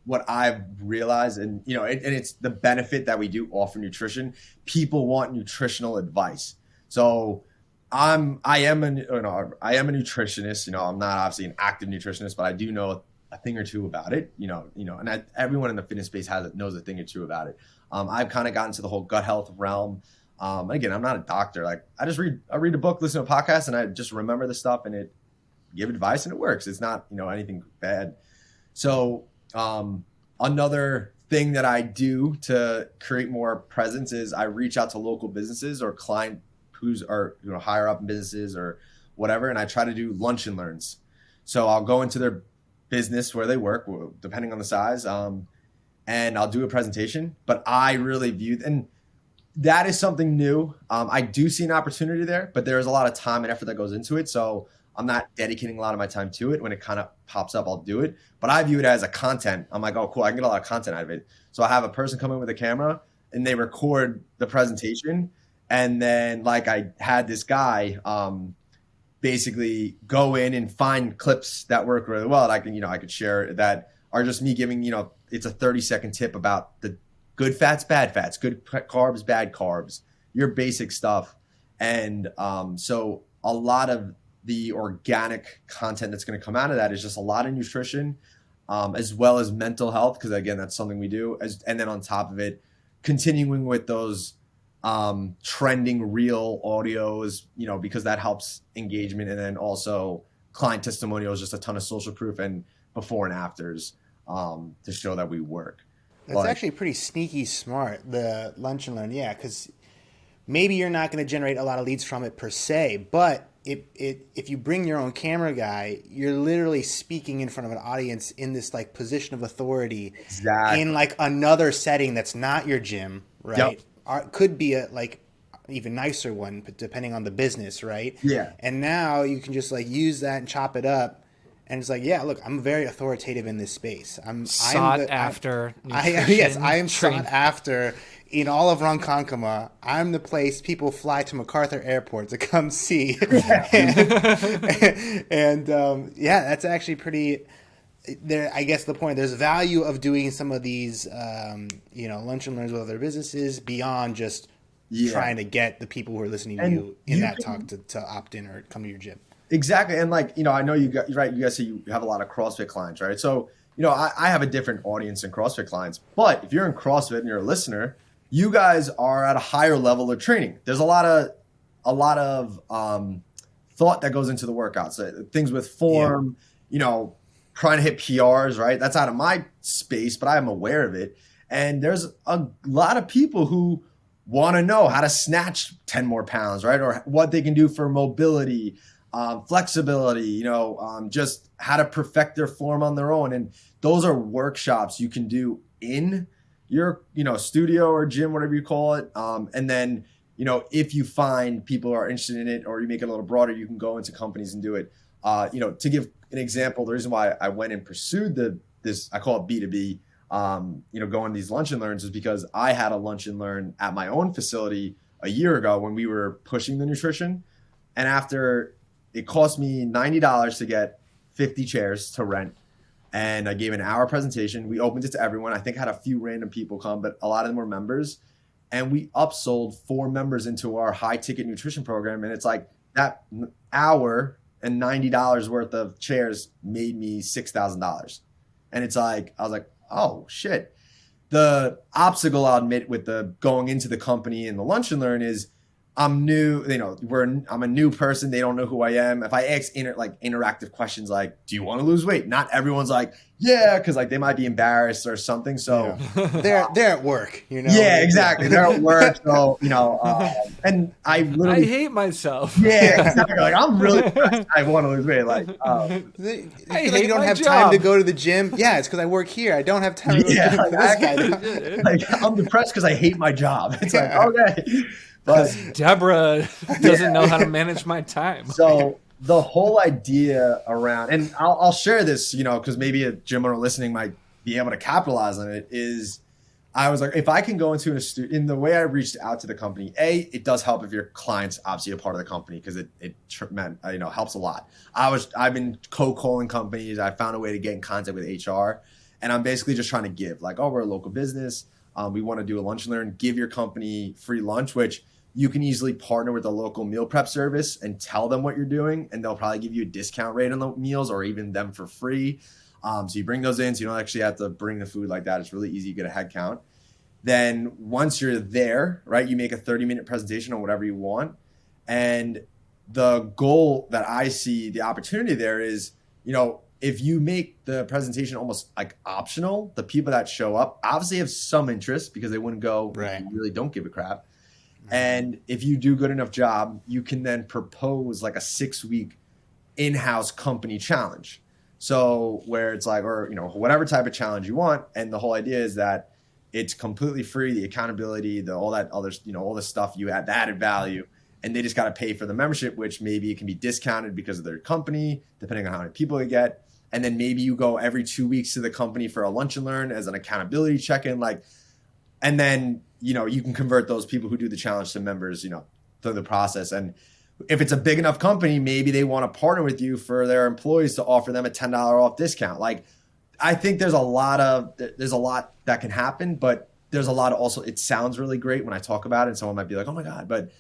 what I've realized, and it's the benefit that we do offer nutrition. People want nutritional advice. So I am a nutritionist. I'm not obviously an active nutritionist, but I do know a thing or two about it, and everyone in the fitness space knows a thing or two about it. I've kind of gotten to the whole gut health realm. Again, I'm not a doctor. Like I read a book, listen to a podcast, and I just remember the stuff and give advice and it works. It's not, anything bad. So another thing that I do to create more presence is I reach out to local businesses or client who's are higher up in businesses or whatever, and I try to do lunch and learns. So I'll go into their business where they work, depending on the size, and I'll do a presentation. But I really view, and that is something new. I do see an opportunity there, but there is a lot of time and effort that goes into it. So I'm not dedicating a lot of my time to it. When it kind of pops up, I'll do it. But I view it as a content. I'm like, oh, cool, I can get a lot of content out of it. So I have a person come in with a camera and they record the presentation. And then like I had this guy basically go in and find clips that work really well that I could share that are just me giving, it's a 30-second tip about the good fats, bad fats, good carbs, bad carbs, your basic stuff. And so a lot of the organic content that's going to come out of that is just a lot of nutrition, as well as mental health, because again, that's something we do. And then on top of it, continuing with those trending real audios, because that helps engagement, and then also client testimonials, just a ton of social proof and before and afters to show that we work. That's actually pretty sneaky smart, the Lunch and Learn. Yeah, because maybe you're not going to generate a lot of leads from it per se, but if you bring your own camera guy, you're literally speaking in front of an audience in this like position of authority, Exactly. in like another setting that's not your gym, right? Yep. Or could be a like even nicer one, but depending on the business, right? Yeah. And now you can just like use that and chop it up, and it's like, yeah, look, I'm very authoritative in this space. I'm Sought after. yes, I am trained. sought after in all of Ronkonkoma. I'm the place people fly to MacArthur Airport to come see. and yeah, that's actually pretty. There, I guess the point, there's value of doing some of these, lunch and learns with other businesses beyond just trying to get the people who are listening to you in that talk to opt in or come to your gym. Exactly. And like, I know you guys say you have a lot of CrossFit clients, right? So, I have a different audience than CrossFit clients, but if you're in CrossFit and you're a listener, you guys are at a higher level of training. There's a lot of thought that goes into the workouts, things with form, trying to hit PRs, right? That's out of my space, but I'm aware of it. And there's a lot of people who want to know how to snatch 10 more pounds, right? Or what they can do for mobility, flexibility, just how to perfect their form on their own. And those are workshops you can do in your, studio or gym, whatever you call it. And then, if you find people are interested in it or you make it a little broader, you can go into companies and do it. To give an example, the reason why I went and pursued this, I call it B2B, going to these lunch and learns, is because I had a lunch and learn at my own facility a year ago when we were pushing the nutrition. And after it cost me $90 to get 50 chairs to rent, and I gave an hour presentation. We opened it to everyone. I think I had a few random people come, but a lot of them were members. And we upsold 4 members into our high ticket nutrition program. And it's like that hour and $90 worth of chairs made me $6,000. And it's like, I was like, oh shit. The obstacle I'll admit with the going into the company and the lunch and learn is I'm new, I'm a new person. They don't know who I am. If I ask interactive questions like, do you want to lose weight? Not everyone's like, yeah, because like they might be embarrassed or something. So they're at work, Yeah, exactly. They're at work. So, and I literally hate myself. Yeah, exactly. Like I'm really depressed. I want to lose weight. Like you I feel like hate you don't my have job. time to go to the gym. Yeah, it's because I work here. I don't have time to go to the gym for this guy. like I'm depressed because I hate my job. It's like, okay. But Deborah doesn't know how to manage my time. so the whole idea around, and I'll share this, because maybe a gym owner listening might be able to capitalize on it, is I was like, if I can go into in the way I reached out to the company, it does help if your client's obviously a part of the company, because it helps a lot. I've been cold calling companies. I found a way to get in contact with HR, and I'm basically just trying to give, like, oh, we're a local business. We want to do a lunch and learn, give your company free lunch, which you can easily partner with a local meal prep service and tell them what you're doing, and they'll probably give you a discount rate on the meals or even them for free. So you bring those in, so you don't actually have to bring the food like that. It's really easy to get a head count. Then once you're there, right, you make a 30-minute presentation on whatever you want. And the goal that I see, the opportunity there is, if you make the presentation almost like optional, the people that show up obviously have some interest because they wouldn't go, Right. if you really don't give a crap. And if you do good enough job, you can then propose like a 6-week in-house company challenge. So where it's like, or, whatever type of challenge you want. And the whole idea is that it's completely free, the accountability, all that other, all the stuff you add, the added value. And they just got to pay for the membership, which maybe it can be discounted because of their company, depending on how many people you get. And then maybe you go every 2 weeks to the company for a lunch and learn as an accountability check-in, and then, you can convert those people who do the challenge to members, through the process. And if it's a big enough company, maybe they want to partner with you for their employees to offer them a $10 off discount. Like, I think there's a lot that can happen, but there's a lot of also, it sounds really great when I talk about it, and someone might be like, oh my God, but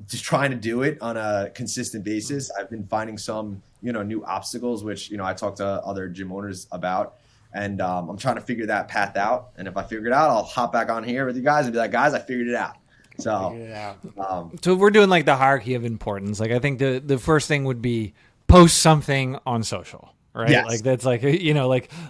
just trying to do it on a consistent basis. I've been finding some, new obstacles, which, I talk to other gym owners about. And I'm trying to figure that path out. And if I figure it out, I'll hop back on here with you guys and be like, guys, I figured it out. So, Figure it out. So if we're doing like the hierarchy of importance, like I think the first thing would be post something on social, right? Yes. Like that's like,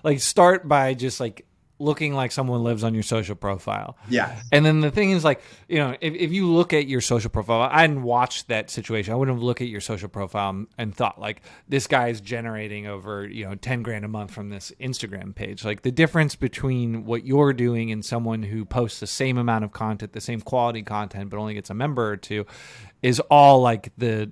like start by just like looking like someone lives on your social profile. yeah. And then the thing is like, if you look at your social profile, I hadn't watched that situation. I wouldn't have looked at your social profile and thought like this guy's generating over, 10 grand a month from this Instagram page. Like the difference between what you're doing and someone who posts the same amount of content, the same quality content, but only gets a member or two is all like the,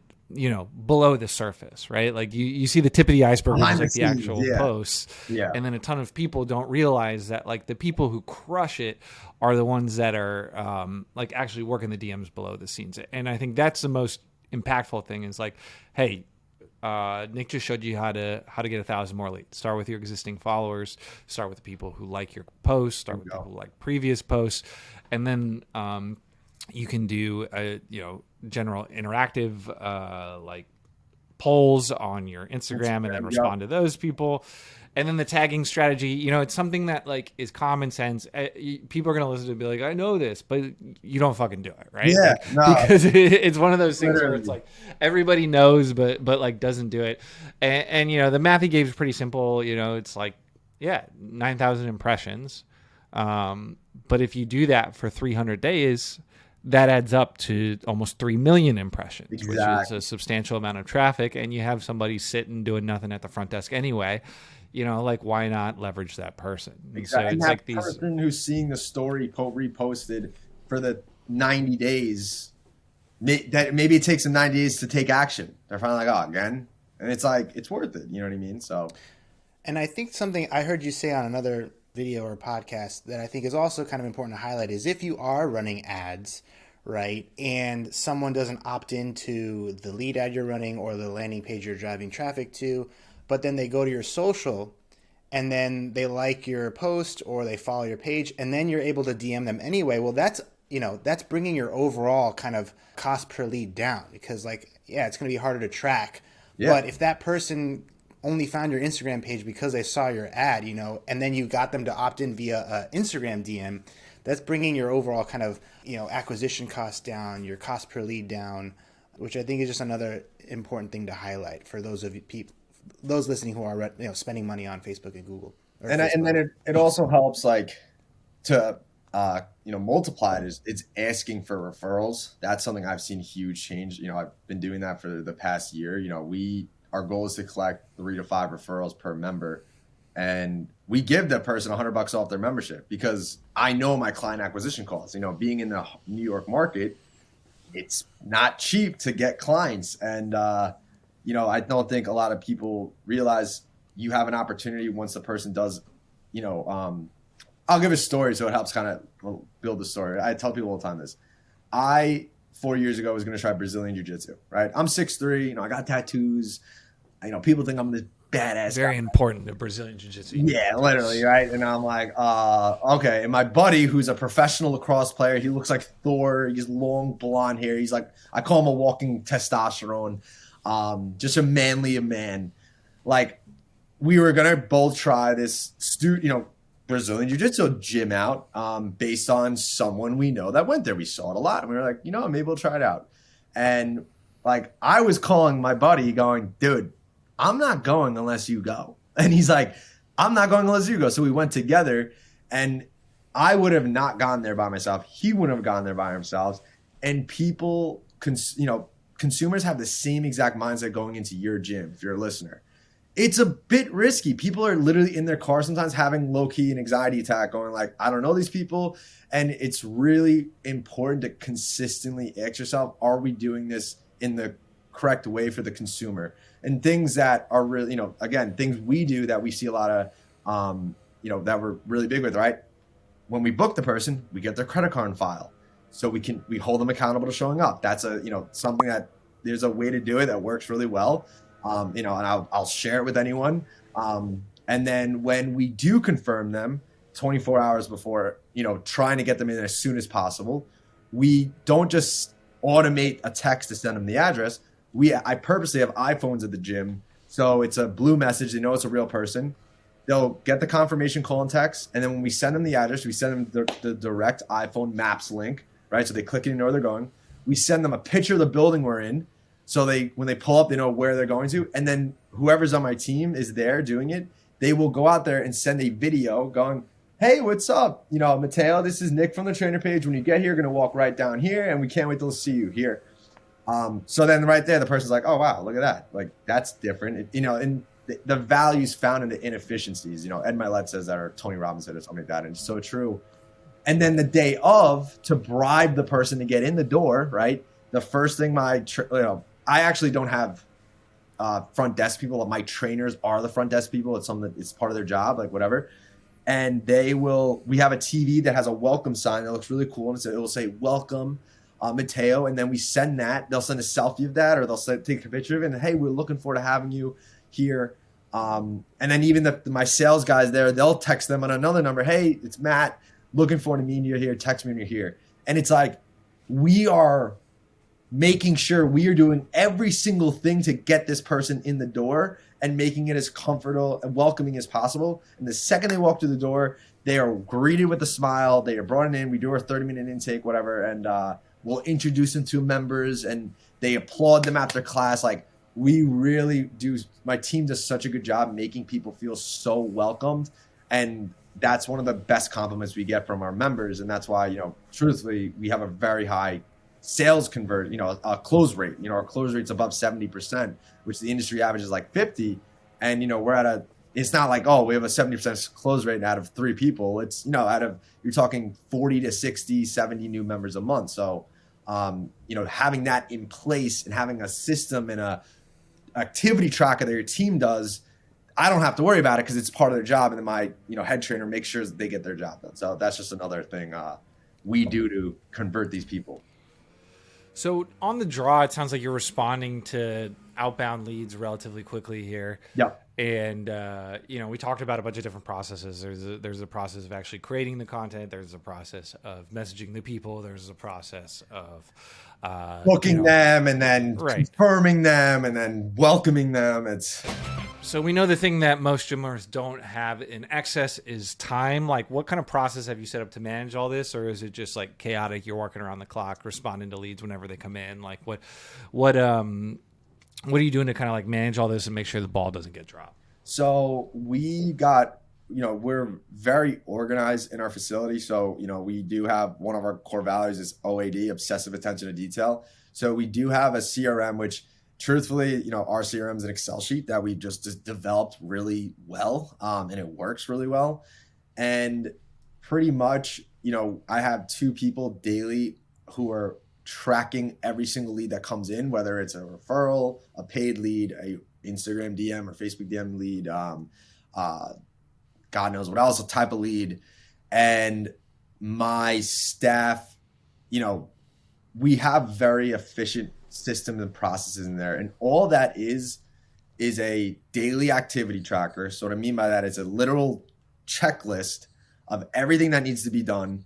below the surface, right? Like you see the tip of the iceberg, which is like the actual posts. Yeah. And then a ton of people don't realize that like the people who crush it are the ones that are like actually working the DMs below the scenes. And I think that's the most impactful thing is like, hey, Nick just showed you how to get 1,000 more leads. Start with your existing followers, start with the people who like your posts, start with people who like previous posts. And then you can do general interactive like polls on your Instagram and then respond to those people. And then the tagging strategy, it's something that like is common sense. People are going to listen to it and be like, I know this, but you don't fucking do it, right? Yeah, like, no. because it's one of those things Literally. where it's like everybody knows, but like doesn't do it. And the math he gave is pretty simple. It's like, 9,000 impressions. But if you do that for 300 days, that adds up to almost 3 million impressions, which is a substantial amount of traffic. And you have somebody sitting doing nothing at the front desk anyway. Like why not leverage that person? Exactly. So it's that like these person who's seeing the story reposted for the 90 days, that maybe it takes them 90 days to take action. They're finally like, oh, again. And it's like, it's worth it. You know what I mean? So, And I think something I heard you say on another video or podcast that I think is also kind of important to highlight is if you are running ads, right, and someone doesn't opt into the lead ad you're running or the landing page you're driving traffic to, but then they go to your social and then they like your post or they follow your page and then you're able to DM them anyway. Well, that's bringing your overall kind of cost per lead down because it's going to be harder to track. Yeah. But if that person only found your Instagram page because they saw your ad, and then you got them to opt in via Instagram DM, that's bringing your overall kind of, acquisition cost down, your cost per lead down, which I think is just another important thing to highlight for those of you those listening who are, spending money on Facebook and Google. And then it also helps to multiply it. It's asking for referrals. That's something I've seen huge change. I've been doing that for the past year. Our goal is to collect 3 to 5 referrals per member. And we give that person $100 off their membership because I know my client acquisition costs. Being in the New York market, it's not cheap to get clients. And, I don't think a lot of people realize you have an opportunity once the person does, I'll give a story so it helps kind of build the story. I tell people all the time this. 4 years ago, was going to try Brazilian Jiu-Jitsu, right? I'm 6'3", I got tattoos. People think I'm this badass very guy. important to Brazilian Jiu-Jitsu. Yeah, literally, right? And I'm like, okay. And my buddy, who's a professional lacrosse player, he looks like Thor. He's long blonde hair. He's like, I call him a walking testosterone. Just a man. Like, we were going to both try this Brazilian Jiu-Jitsu gym out based on someone we know that went there. We saw it a lot. And we were like, maybe we'll try it out. And I was calling my buddy going, dude, I'm not going unless you go. And he's like, I'm not going unless you go. So we went together and I would have not gone there by myself. He wouldn't have gone there by himself. And people, consumers have the same exact mindset going into your gym if you're a listener. It's a bit risky. People are literally in their car sometimes having low-key an anxiety attack going like, I don't know these people. And it's really important to consistently ask yourself, are we doing this in the correct way for the consumer? And things that are really, again, things we do that we see a lot of, that we're really big with, right? When we book the person, we get their credit card file. So we hold them accountable to showing up. That's something that there's a way to do it that works really well. And I'll share it with anyone. And then when we do confirm them 24 hours before, trying to get them in as soon as possible, we don't just automate a text to send them the address. I purposely have iPhones at the gym, so it's a blue message. They know it's a real person. They'll get the confirmation call and text, and then when we send them the address, we send them the direct iPhone Maps link, right? So they click it and know where they're going. We send them a picture of the building we're in, so when they pull up, they know where they're going to. And then whoever's on my team is there doing it. They will go out there and send a video going, hey, what's up? Mateo, this is Nick from the trainer page. When you get here, you're going to walk right down here, and we can't wait to see you here. So then right there, the person's like, oh, wow, look at that. Like, that's different. And the value's found in the inefficiencies. Ed Milet says that, or Tony Robbins said, or something like that. And it's so true. And then the day of, to bribe the person to get in the door, right? The first thing I actually don't have front desk people. My trainers are the front desk people. It's something that it's part of their job, like whatever. And we have a TV that has a welcome sign that looks really cool. And it will say, welcome, Mateo. And then we send that. They'll send a selfie of that, or they'll take a picture of it. And hey, we're looking forward to having you here. And then even my sales guys there, they'll text them on another number. Hey, it's Matt. Looking forward to meeting you here. Text me when you're here. And it's like, we are making sure we are doing every single thing to get this person in the door and making it as comfortable and welcoming as possible. And the second they walk through the door, they are greeted with a smile. They are brought in. We do our 30-minute intake, whatever, and we'll introduce them to members, and they applaud them after class. Like, we really do. My team does such a good job making people feel so welcomed, and that's one of the best compliments we get from our members. And that's why, truthfully, we have a very high sales a close rate. Our close rate's above 70%, which the industry average is like 50. And, we're it's not like, oh, we have a 70% close rate out of 3 people. It's, you're talking 40 to 60, 70 new members a month. So, having that in place and having a system and a activity tracker that your team does, I don't have to worry about it because it's part of their job. And then my, head trainer makes sure that they get their job done. So that's just another thing we do to convert these people. So on the draw, it sounds like you're responding to outbound leads relatively quickly here. Yeah. And, we talked about a bunch of different processes. There's a process of actually creating the content. There's a process of messaging the people. There's a process of booking them, and then right, confirming them, and then welcoming them. So we know the thing that most gym owners don't have in excess is time. Like, what kind of process have you set up to manage all this? Or is it just like chaotic? You're working around the clock, responding to leads whenever they come in. Like what are you doing to kind of like manage all this and make sure the ball doesn't get dropped? So we got, we're very organized in our facility. So, we do have one of our core values is OAD, obsessive attention to detail. So we do have a CRM, which truthfully, our CRM is an Excel sheet that we just developed really well, and it works really well. And pretty much, I have 2 people daily who are tracking every single lead that comes in, whether it's a referral, a paid lead, a Instagram DM or Facebook DM lead, God knows what else, a type of lead. And my staff, we have very efficient systems and processes in there. And all that is a daily activity tracker. So what I mean by that is a literal checklist of everything that needs to be done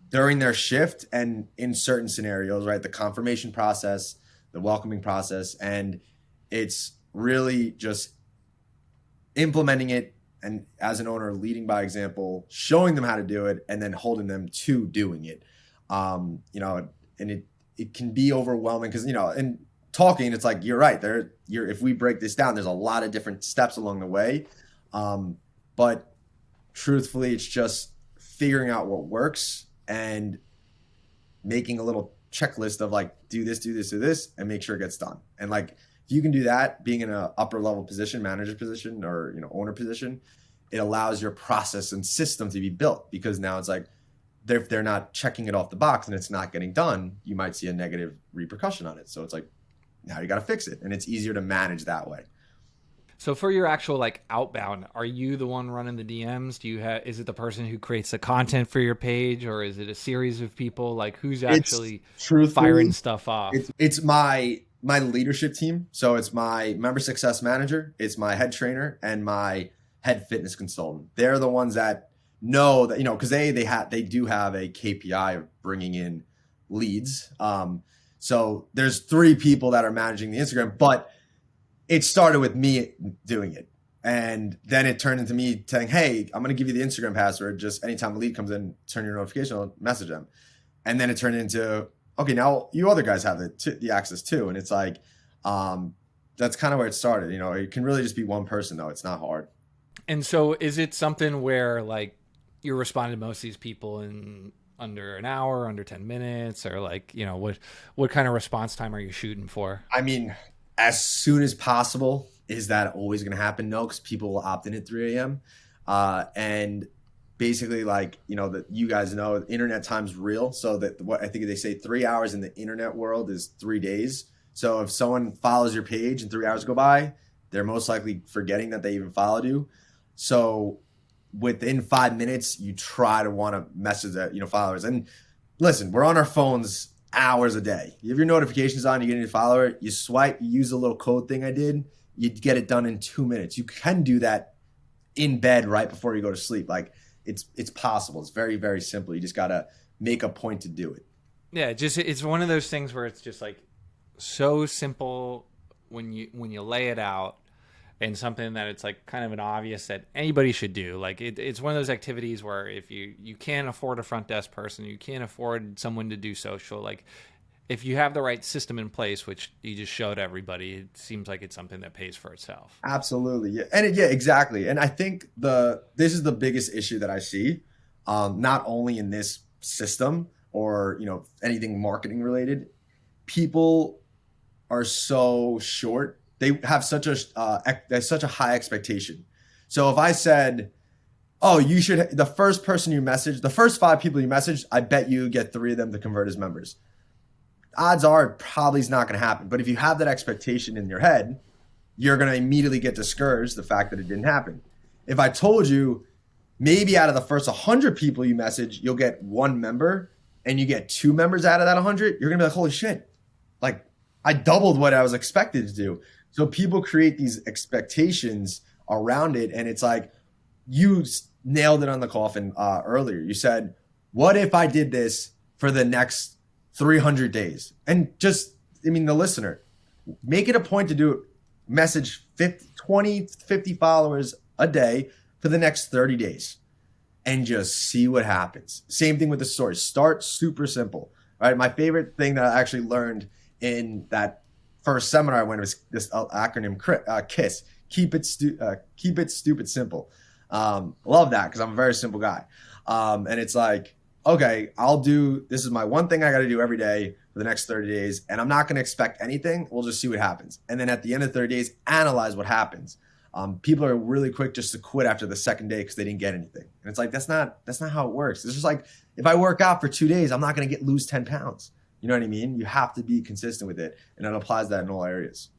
during their shift and in certain scenarios, right? The confirmation process, the welcoming process, and it's really just implementing it, and as an owner, leading by example, showing them how to do it, and then holding them to doing it. And it can be overwhelming because, in talking, it's like, you're right. If we break this down, there's a lot of different steps along the way. But truthfully, it's just figuring out what works and making a little checklist of like, do this, do this, do this, and make sure it gets done. And like, if you can do that, being in an upper level position, manager position, or, owner position, it allows your process and system to be built, because now it's like, if they're not checking it off the box and it's not getting done, you might see a negative repercussion on it. So it's like, now you got to fix it. And it's easier to manage that way. So for your actual like outbound, are you the one running the DMs? Is it the person who creates the content for your page, or is it a series of people? Like, who's actually firing stuff off? It's my leadership team. So it's my member success manager, it's my head trainer, and my head fitness consultant. They're the ones that know that, because they do have a KPI of bringing in leads. So there's 3 people that are managing the Instagram, but it started with me doing it. And then it turned into me saying, hey, I'm going to give you the Instagram password. Just anytime a lead comes in, turn your notification on, message them. And then it turned into, okay, now you other guys have the access too. And it's like, that's kind of where it started. You know, it can really just be one person though. It's not hard. And so is it something where like you're responding to most of these people in under an hour, under 10 minutes, or like, you know, what kind of response time are you shooting for? I mean, as soon as possible. Is that always going to happen? No, because people will opt in at 3 a.m. And basically, like, you know, that you guys know, internet time's real. So that what I think they say 3 hours in the internet world is 3 days. So if someone follows your page and 3 hours go by, they're most likely forgetting that they even followed you. So within 5 minutes, you try to want to message that, you know, followers. And listen, we're on our phones hours a day. You have your notifications on, you get a new follower, you swipe, you use a little code thing I did. You get it done in 2 minutes. You can do that in bed right before you go to sleep. Like it's possible. It's very, very simple. You just got to make a point to do it. Yeah, it's one of those things where it's just like so simple when you lay it out, and something that it's like kind of an obvious that anybody should do. Like it's one of those activities where if you can't afford a front desk person, you can't afford someone to do social, like if you have the right system in place, which you just showed everybody, it seems like it's something that pays for itself. Absolutely. Yeah. And yeah, exactly. And I think this is the biggest issue that I see, not only in this system or, you know, anything marketing related. People are so short. They have such a high expectation. So if I said, oh, you should, the first person you message, the first 5 people you message, I bet you get 3 of them to convert as members. Odds are it probably is not going to happen. But if you have that expectation in your head, you're going to immediately get discouraged the fact that it didn't happen. If I told you maybe out of the first 100 people you message, you'll get 1 member and you get 2 members out of that 100, you're going to be like, holy shit, like I doubled what I was expected to do. So people create these expectations around it. And it's like, you nailed it on the coffin earlier. You said, what if I did this for the next 300 days? And just, I mean, the listener, make it a point to do it. Message 50 followers a day for the next 30 days and just see what happens. Same thing with the story. Start super simple, right? My favorite thing that I actually learned in that first seminar I went was this acronym KISS. Keep it stupid simple. Love that because I'm a very simple guy. And it's like, okay, this is my one thing I got to do every day for the next 30 days. And I'm not going to expect anything. We'll just see what happens. And then at the end of 30 days, analyze what happens. People are really quick just to quit after the second day because they didn't get anything. And it's like, that's not how it works. It's just like, if I work out for 2 days, I'm not going to lose 10 pounds. You know what I mean? You have to be consistent with it. And it applies that in all areas.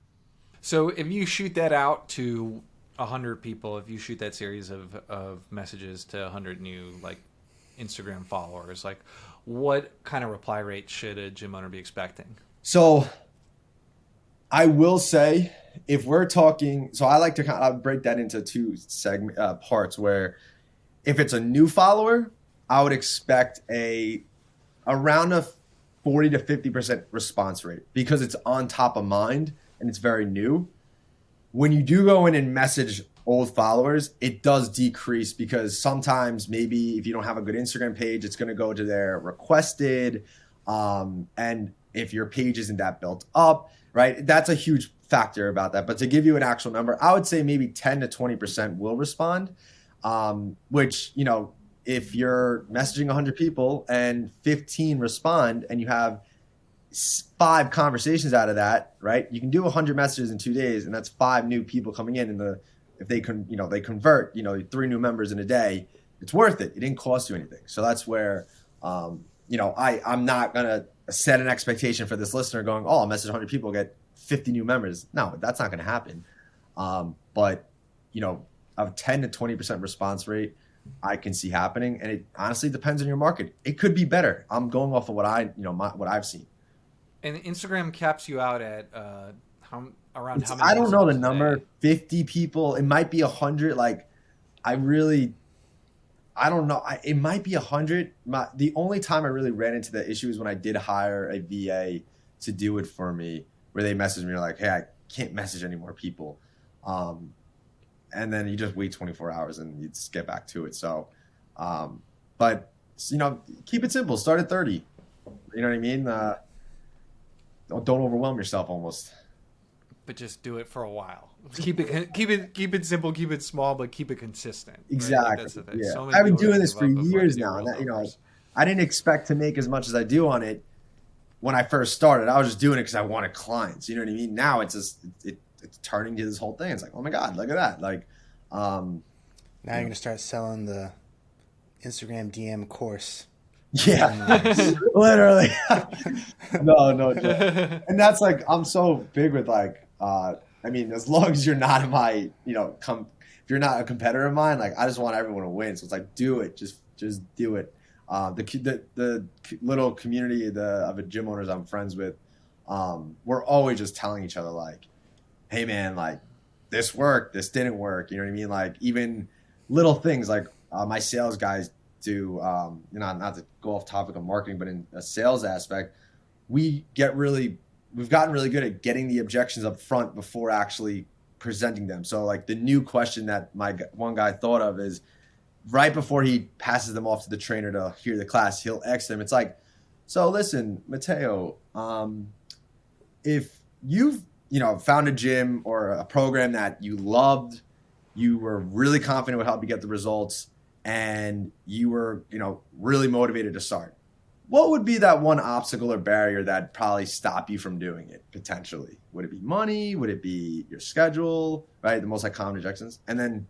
So if you shoot that out to 100 people, if you shoot that series of messages to 100 new like Instagram followers, like what kind of reply rate should a gym owner be expecting? So I will say, if we're talking, so I like to kind of break that into 2 parts where if it's a new follower, I would expect around a 40 to 50% response rate because it's on top of mind and it's very new. When you do go in and message old followers, it does decrease because sometimes maybe if you don't have a good Instagram page, it's going to go to their requested. And if your page isn't that built up, right, that's a huge factor about that. But to give you an actual number, I would say maybe 10 to 20% will respond, which, you know, if you're messaging 100 people and 15 respond and you have 5 conversations out of that, right, you can do 100 messages in 2 days, and that's 5 new people coming in. And if they convert, 3 new members in a day, it's worth it. It didn't cost you anything. So that's where, I'm not going to set an expectation for this listener going, oh, I'll message 100 people, get 50 new members. No, that's not going to happen. But, a 10 to 20% response rate, I can see happening. And it honestly depends on your market. It could be better. I'm going off of what I've seen. And Instagram caps you out at around how many? I don't know the number. Today? 50 people. It might be 100. Like, I don't know. It might be 100. The only time I really ran into the issue is when I did hire a VA to do it for me, where they message me like, hey, I can't message any more people. And then you just wait 24 hours and you just get back to it. So, but keep it simple. Start at 30. You know what I mean? Don't overwhelm yourself almost. But just do it for a while. Keep it simple, keep it small, but keep it consistent. Right? Exactly. Like that's the thing. Yeah. So many I've been people doing give this for up before they years do now. real And numbers. I didn't expect to make as much as I do on it when I first started. I was just doing it because I wanted clients. You know what I mean? Now it's just it's turning to this whole thing. It's like, oh my God, look at that. Like, Now you're gonna start selling the Instagram DM course. yeah, literally. No. And that's like, I'm so big with like, I mean, as long as you're not in my, if you're not a competitor of mine, like I just want everyone to win. So it's like, do it, just do it. The little community of the gym owners I'm friends with, we're always just telling each other like, hey man, like this worked, this didn't work. You know what I mean? Like even little things like my sales guys do, not to go off topic of marketing, but in a sales aspect, we've gotten really good at getting the objections up front before actually presenting them. So like the new question that my one guy thought of is right before he passes them off to the trainer to hear the class, he'll ask them. It's like, so listen, Mateo, if you've, found a gym or a program that you loved, you were really confident would help you get the results, and you were, really motivated to start, what would be that one obstacle or barrier that probably stop you from doing it potentially? Would it be money? Would it be your schedule? Right? The most common objections. And then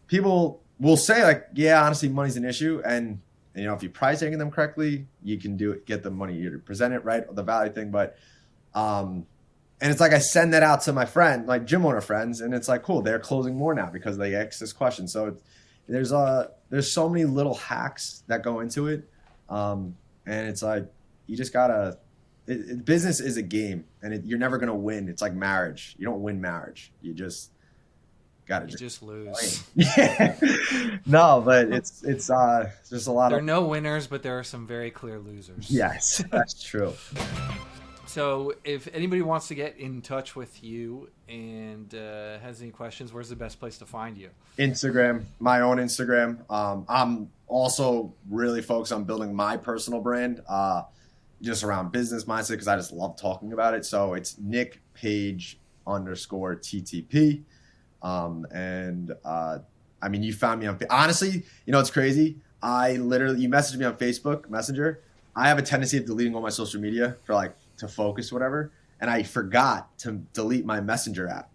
people will say like, yeah, honestly, money's an issue. And if you price taking them correctly, you can get the money, you present it right, the value thing. But, and it's like, I send that out to my friend, like gym owner friends. And it's like, cool. They're closing more now because they asked this question. So there's so many little hacks that go into it. And it's like, you just gotta, business is a game and you're never going to win. It's like marriage. You don't win marriage. You just gotta just lose. Yeah. No, but it's just a lot There are no winners, but there are some very clear losers. Yes, that's true. So if anybody wants to get in touch with you and has any questions, where's the best place to find you? Instagram, my own Instagram. I'm also really focused on building my personal brand, just around business mindset, because I just love talking about it. So it's Nick Page _TTP. I mean, you found me on, honestly, it's crazy. You messaged me on Facebook Messenger. I have a tendency of deleting all my social media to focus, whatever. And I forgot to delete my Messenger app.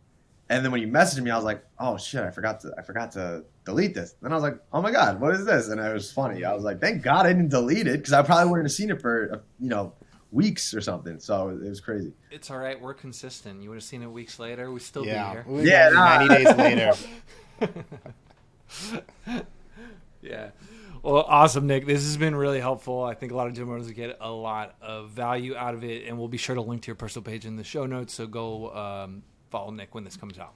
And then when you messaged me, I was like, oh shit, I forgot to delete this. Then I was like, oh my God, what is this? And it was funny. I was like, thank God I didn't delete it, because I probably wouldn't have seen it for, weeks or something. So it was crazy. It's all right. We're consistent. You would have seen it weeks later. We'd still Yeah, be here. 90 days later. Yeah. Well, awesome, Nick. This has been really helpful. I think a lot of gym owners get a lot of value out of it, and we'll be sure to link to your personal page in the show notes. So go follow Nick when this comes out.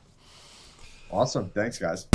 Awesome. Thanks, guys.